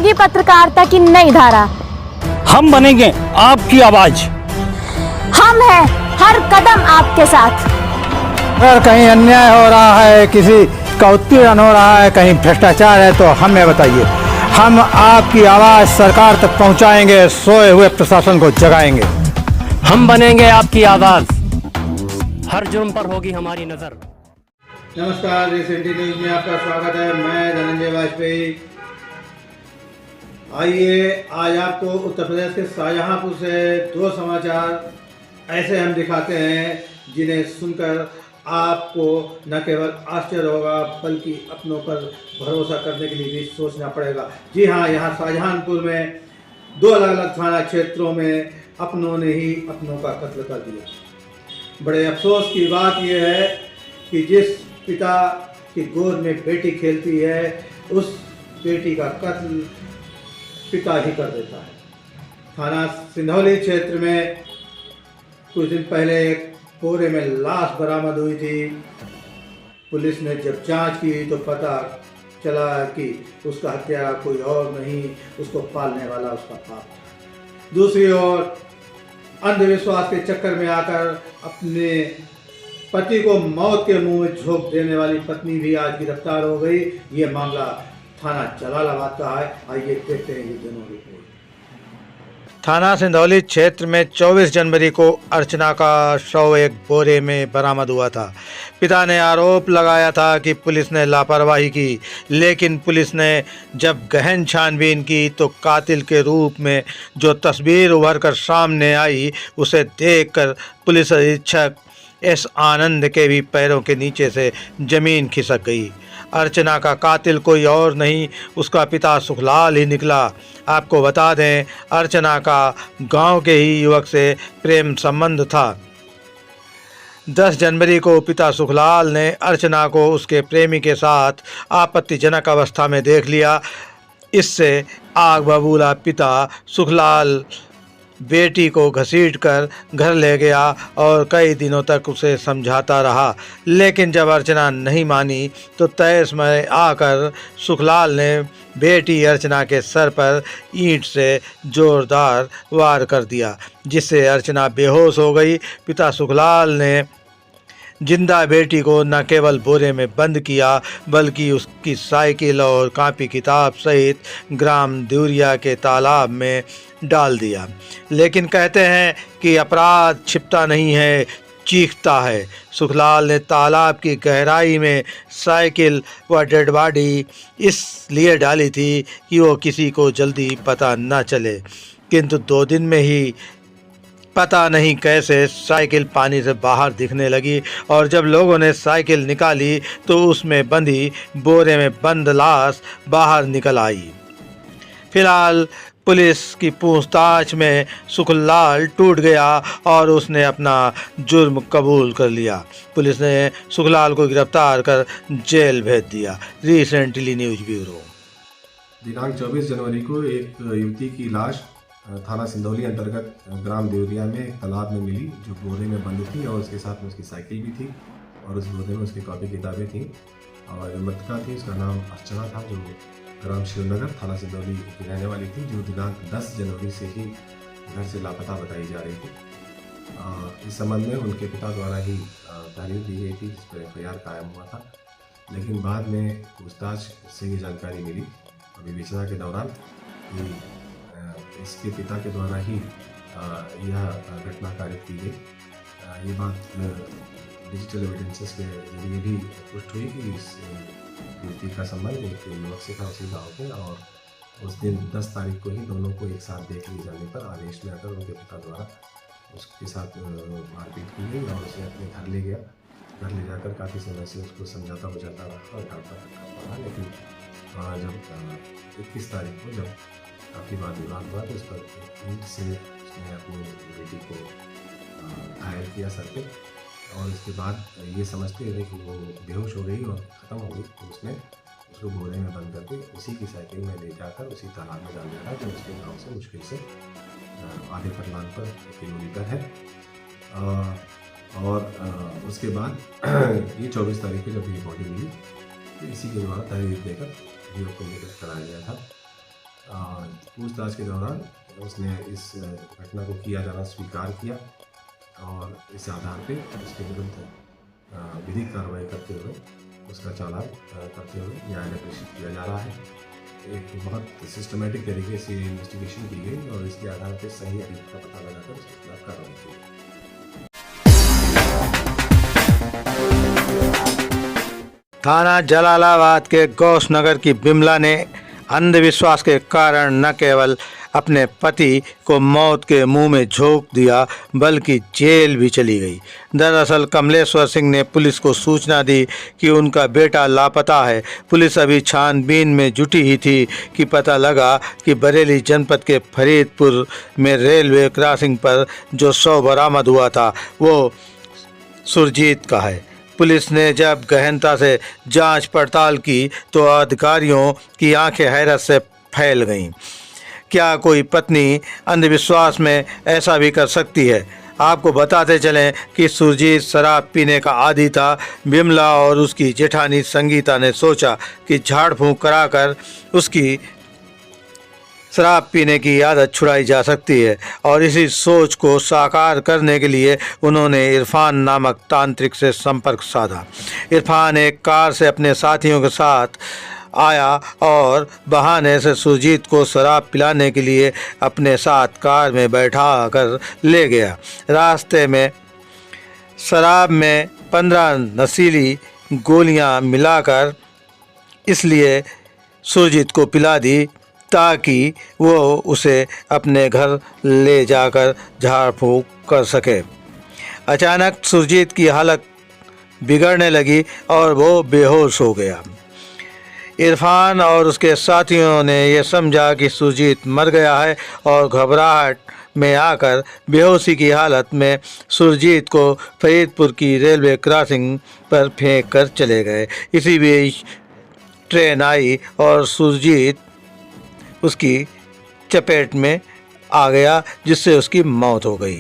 होगी पत्रकारिता की नई धारा। हम बनेंगे आपकी आवाज। हम हैं हर कदम आपके साथ। अगर कहीं अन्याय हो रहा है, किसी का उत्पीड़न हो रहा है, कहीं भ्रष्टाचार है, तो हमें बताइए। हम आपकी आवाज़ सरकार तक पहुंचाएंगे, सोए हुए प्रशासन को जगाएंगे। हम बनेंगे आपकी आवाज, हर जुर्म पर होगी हमारी नजर। नमस्कार, रिसेंटी न्यूज में आपका स्वागत है। मैं धनंजय वाजपेयी। आइए आज आपको उत्तर प्रदेश के शाहजहांपुर से दो समाचार ऐसे हम दिखाते हैं जिन्हें सुनकर आपको न केवल आश्चर्य होगा बल्कि अपनों पर भरोसा करने के लिए भी सोचना पड़ेगा। जी हाँ, यहाँ शाहजहांपुर में दो अलग अलग थाना क्षेत्रों में अपनों ने ही अपनों का कत्ल कर दिया। बड़े अफसोस की बात यह है कि जिस पिता की गोद में बेटी खेलती है, उस बेटी का कत्ल पिता ही कर देता है। थाना सिंधौली क्षेत्र में कुछ दिन पहले एक बोरे में लाश बरामद हुई थी। पुलिस ने जब जांच की तो पता चला कि उसका हत्या कोई और नहीं, उसको पालने वाला उसका बाप था। दूसरी ओर अंधविश्वास के चक्कर में आकर अपने पति को मौत के मुंह में झोंक देने वाली पत्नी भी आज गिरफ्तार हो गई। ये मामला थाना जलालाबाद का है। आइए देखते हैं ये दोनों रिपोर्ट। थाना सिंधौली क्षेत्र में 24 जनवरी को अर्चना का शव एक बोरे में बरामद हुआ था। पिता ने आरोप लगाया था कि पुलिस ने लापरवाही की, लेकिन पुलिस ने जब गहन छानबीन की तो कातिल के रूप में जो तस्वीर उभर कर सामने आई, उसे देखकर पुलिस अधीक्षक एस आनंद के भी पैरों के नीचे से जमीन खिसक गई। अर्चना का कातिल कोई और नहीं, उसका पिता सुखलाल ही निकला। आपको बता दें, अर्चना का गांव के ही युवक से प्रेम संबंध था। 10 जनवरी को पिता सुखलाल ने अर्चना को उसके प्रेमी के साथ आपत्तिजनक अवस्था में देख लिया। इससे आग बबूला पिता सुखलाल बेटी को घसीटकर घर ले गया और कई दिनों तक उसे समझाता रहा, लेकिन जब अर्चना नहीं मानी तो तैस में आकर सुखलाल ने बेटी अर्चना के सर पर ईंट से जोरदार वार कर दिया, जिससे अर्चना बेहोश हो गई। पिता सुखलाल ने जिंदा बेटी को न केवल बोरे में बंद किया बल्कि उसकी साइकिल और कॉपी किताब सहित ग्राम देवरिया के तालाब में डाल दिया। लेकिन कहते हैं कि अपराध छिपता नहीं है, चीखता है। सुखलाल ने तालाब की गहराई में साइकिल व डेड बॉडी इसलिए डाली थी कि वो किसी को जल्दी पता न चले, किंतु 2 दिन में ही पता नहीं कैसे साइकिल पानी से बाहर दिखने लगी और जब लोगों ने साइकिल निकाली तो उसमें बंधी बोरे में बंद लाश बाहर निकल आई। फिलहाल पुलिस की पूछताछ में सुखलाल टूट गया और उसने अपना जुर्म कबूल कर लिया। पुलिस ने सुखलाल को गिरफ्तार कर जेल भेज दिया। Recently news bureau. दिनांक 24 जनवरी को एक युवती की लाश थाना सिंधौली अंतर्गत ग्राम देवरिया में एक तालाब में मिली, जो बोरे में बंद थी और उसके साथ में उसकी साइकिल भी थी और उस बोरे में उसकी कॉपी किताबें थीं। और जो मृतका थी उसका नाम अर्चना था, जो ग्राम शिवनगर थाना सिंधौली की रहने वाली थी, जो दिनांक 10 जनवरी से ही घर से लापता बताई जा रही थी। इस संबंध में उनके पिता द्वारा ही तहरीर दी गई थी, जिस पर FIR कायम हुआ था, लेकिन बाद में पूछताछ से ये जानकारी मिली विवेचना के दौरान कि इसके पिता के द्वारा ही यह घटना कारित की गई। ये बात डिजिटल एविडेंसेस के जरिए भी पुष्ट हुई कि इस युवती का संबंध एक युवक से था उसी गाँव के, और उस दिन 10 तारीख को ही दोनों को एक साथ देख लिए जाने पर आदेश में आकर उनके पिता द्वारा उसके साथ मारपीट की गई और उसे अपने घर ले गया। घर ले जाकर काफ़ी समय से उसको समझाता बुझाता रहा और डांटता रहा, लेकिन जब 21 तारीख को जब काफ़ी वाद विवाद हुआ तो उस पर ईंट से उसने अपनी बेटी को घायल किया सर पे, और इसके बाद ये समझते हुए कि वो बेहोश हो गई और ख़त्म हो गई तो उसने उसको बोरे में बंद करके उसी की साइकिल में ले जाकर उसी तालाब में डाल दिया था, जो उसके गाँव से मुश्किल से आधे फरलांग पर किलोमीटर है। और उसके बाद ये 24 तारीख को जब ये बॉडी मिली तो इसी के द्वारा तहरीर देकर वीडियो को लेकर कराया गया था। पूछताछ के दौरान उसने इस घटना को किया जाना स्वीकार किया और इस आधार पे उसके विरुद्ध विधिक कार्रवाई करते हुए उसका चालान करते हुए न्यायालय प्रेषित किया जा रहा है। एक बहुत सिस्टमेटिक तरीके से इन्वेस्टिगेशन की गई और इसके आधार पर सही अभियुक्त का पता लगाकर उसके खिलाफ कार्रवाई की गई। थाना जलालाबाद के गौस नगर की बिमला ने अंधविश्वास के कारण न केवल अपने पति को मौत के मुंह में झोंक दिया बल्कि जेल भी चली गई। दरअसल कमलेश्वर सिंह ने पुलिस को सूचना दी कि उनका बेटा लापता है। पुलिस अभी छानबीन में जुटी ही थी कि पता लगा कि बरेली जनपद के फरीदपुर में रेलवे क्रॉसिंग पर जो शव बरामद हुआ था वो सुरजीत का है। पुलिस ने जब गहनता से जांच पड़ताल की तो अधिकारियों की आंखें हैरत से फैल गईं। क्या कोई पत्नी अंधविश्वास में ऐसा भी कर सकती है? आपको बताते चलें कि सुरजीत शराब पीने का आदी था। बिमला और उसकी जेठानी संगीता ने सोचा कि झाड़ फूंक कराकर उसकी शराब पीने की आदत छुड़ाई जा सकती है और इसी सोच को साकार करने के लिए उन्होंने इरफान नामक तांत्रिक से संपर्क साधा। इरफान एक कार से अपने साथियों के साथ आया और बहाने से सुरजीत को शराब पिलाने के लिए अपने साथ कार में बैठा कर ले गया। रास्ते में शराब में 15 नशीली गोलियां मिलाकर इसलिए सुरजीत को पिला दी ताकि वो उसे अपने घर ले जाकर झाड़ फूंक कर सके। अचानक सुरजीत की हालत बिगड़ने लगी और वो बेहोश हो गया। इरफान और उसके साथियों ने यह समझा कि सुरजीत मर गया है और घबराहट में आकर बेहोशी की हालत में सुरजीत को फरीदपुर की रेलवे क्रॉसिंग पर फेंक कर चले गए। इसी बीच ट्रेन आई और सुरजीत उसकी चपेट में आ गया जिससे उसकी मौत हो गई।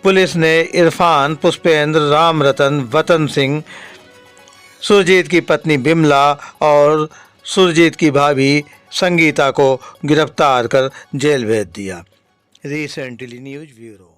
पुलिस ने इरफान, पुष्पेंद्र, राम रतन, वतन सिंह, सुरजीत की पत्नी बिमला और सुरजीत की भाभी संगीता को गिरफ्तार कर जेल भेज दिया। Recently news bureau.